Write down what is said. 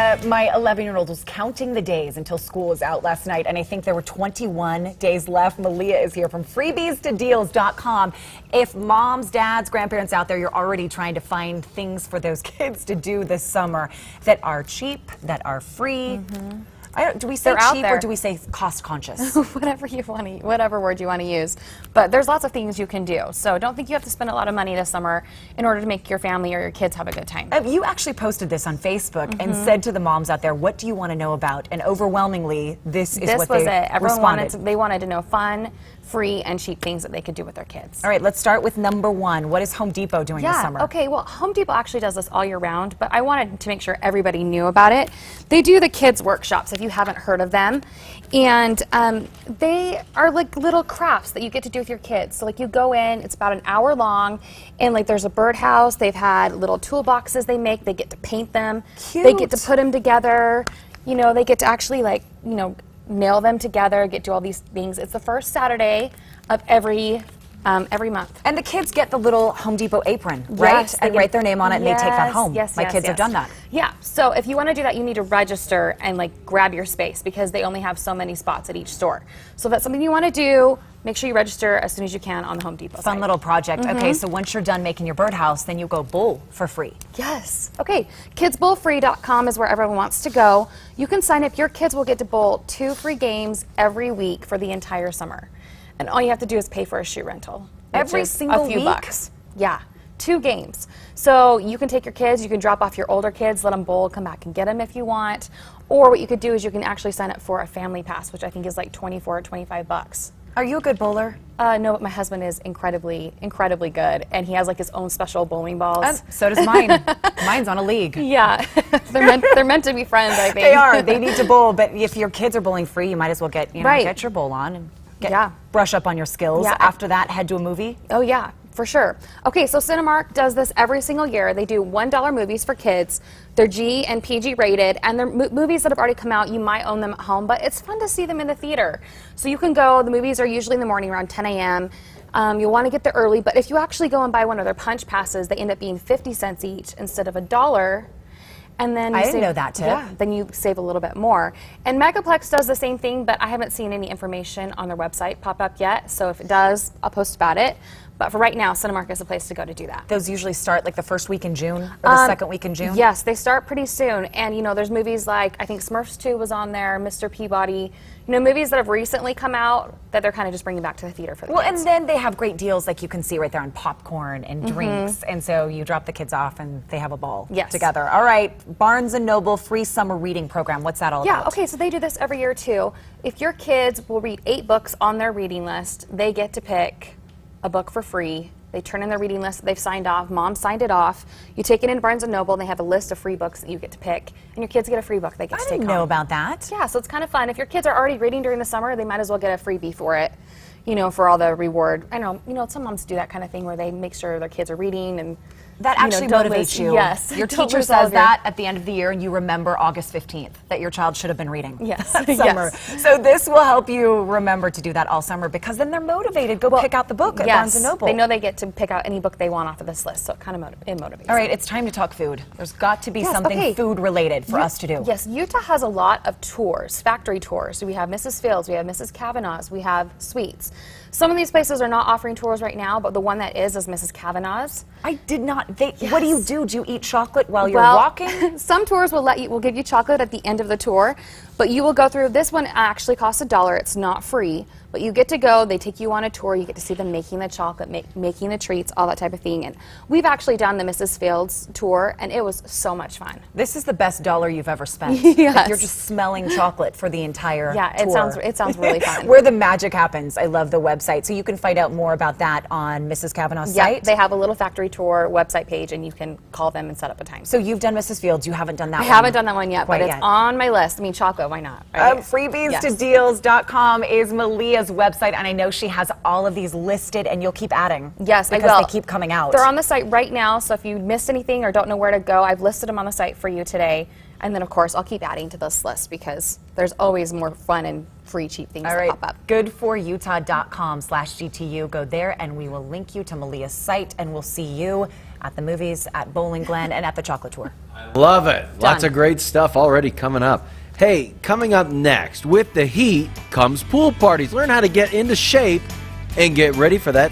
My 11-year-old was counting the days until school was out last night, and I think there were 21 days left. Melea is here from freebies2deals.com. If moms, dads, grandparents out there, you're already trying to find things for those kids to do this summer that are cheap, that are free. Do we say cheap or do we say cost conscious? Whatever you want to, whatever word you want to use. But there's lots of things you can do. So don't think you have to spend a lot of money this summer in order to make your family or your kids have a good time. You actually posted this on Facebook and said to the moms out there, what do you want to know about? And overwhelmingly, this is what they responded. They wanted to know fun, free, and cheap things that they could do with their kids. All right, let's start with number one. What is Home Depot doing this summer? Okay, well, Home Depot actually does this all year round, but I wanted to make sure everybody knew about it. They do the kids' workshops, if you haven't heard of them. And they are like little crafts that you get to do with your kids. So like you go in, it's about an hour long, and like there's a birdhouse. They've had little toolboxes they make. They get to paint them. Cute. They get to put them together. You know, they get to actually like, you know, nail them together, get to all these things. It's the first Saturday of every month. And the kids get the little Home Depot apron, right? Yes, and write their name on it and they take that home. Yes, My kids have done that. Yeah, so if you want to do that, you need to register and like grab your space because they only have so many spots at each store. So if that's something you want to do, make sure you register as soon as you can on the Home Depot Fun site. little project. Okay, so once you're done making your birdhouse, then you go bowl for free. Yes. Okay, kidsbowlfree.com is where everyone wants to go. You can sign up. Your kids will get to bowl 2 free games every week for the entire summer. And all you have to do is pay for a shoe rental. Every single a few week? bucks. Yeah, 2 games. So you can take your kids, you can drop off your older kids, let them bowl, come back and get them if you want. Or what you could do is you can actually sign up for a family pass, which I think is like 24 or 25 bucks. Are you a good bowler? No, but my husband is incredibly good, and he has like his own special bowling balls. So does mine. Mine's on a league. Yeah, they're meant to be friends, I think. They are. They need to bowl, but if your kids are bowling free, you might as well get get your bowl on and brush up on your skills. Yeah. After that, head to a movie. Oh yeah, for sure. Okay, so Cinemark does this every single year. They do $1 movies for kids. They're G and PG rated, and they're movies that have already come out. You might own them at home, but it's fun to see them in the theater. So you can go. The movies are usually in the morning around 10 a.m. You'll want to get there early, but if you actually go and buy one of their punch passes, they end up being 50 cents each instead of $1. And then I didn't know that tip. Yeah, then you save a little bit more. And Megaplex does the same thing, but I haven't seen any information on their website pop up yet. So if it does, I'll post about it. But for right now, Cinemark is the place to go to do that. Those usually start like the first week in June or the second week in June? Yes, they start pretty soon. And, you know, there's movies like, I think Smurfs 2 was on there, Mr. Peabody. You know, movies that have recently come out that they're kind of just bringing back to the theater for the kids. And then they have great deals like you can see right there on popcorn and drinks. And so you drop the kids off and they have a ball together. All right, Barnes & Noble free summer reading program. What's that all about? Yeah, okay, so they do this every year too. If your kids will read 8 books on their reading list, they get to pick a book for free. They turn in their reading list that they've signed off. Mom signed it off. You take it into Barnes & Noble, and they have a list of free books that you get to pick. And your kids get a free book they get to take home. I didn't know about that. Yeah, so it's kind of fun. If your kids are already reading during the summer, they might as well get a freebie for it, you know, for all the reward. I know, you know, some moms do that kind of thing where they make sure their kids are reading and that actually motivates you. Yes. Your teacher says that at the end of the year and you remember August 15th that your child should have been reading. Yes. That summer. Yes. So this will help you remember to do that all summer because then they're motivated. Go pick out the book at Barnes & Noble. They know they get to pick out any book they want off of this list, so it kind of motivates. All right, it's time to talk food. There's got to be something food related for us to do. Yes, Utah has a lot of tours, factory tours. So we have Mrs. Fields, we have Mrs. Kavanaugh's, we have Sweets. Some of these places are not offering tours right now, but the one that is Mrs. Kavanaugh's. I did not. What do you do? Do you eat chocolate while you're walking? Some tours will give you chocolate at the end of the tour, but you will go through. This one actually costs $1. It's not free, but you get to go. They take you on a tour. You get to see them making the chocolate, making the treats, all that type of thing. And we've actually done the Mrs. Fields tour, and it was so much fun. This is the best dollar you've ever spent. Yes. Like you're just smelling chocolate for the entire tour. It sounds really fun. Where the magic happens. I love the website. So you can find out more about that on Mrs. Kavanaugh's site. They have a little factory tour website page, and you can call them and set up a time. So you've done Mrs. Fields. You haven't done that one. I haven't done that one yet, but it's on my list. I mean, chocolate, why not? Right? Freebies2deals.com is Melea's website, and I know she has all of these listed, and you'll keep adding. Yes, because they keep coming out. They're on the site right now, so if you missed anything or don't know where to go, I've listed them on the site for you today. And then, of course, I'll keep adding to this list because there's always more fun and free, cheap things that pop up. Goodforutah.com/GTU. Go there, and we will link you to Melea's site, and we'll see you at the movies, at Bowling Glen, and at the Chocolate Tour. Love it. Lots Done. of great stuff already coming up. Hey, coming up next, with the heat comes pool parties. Learn how to get into shape and get ready for that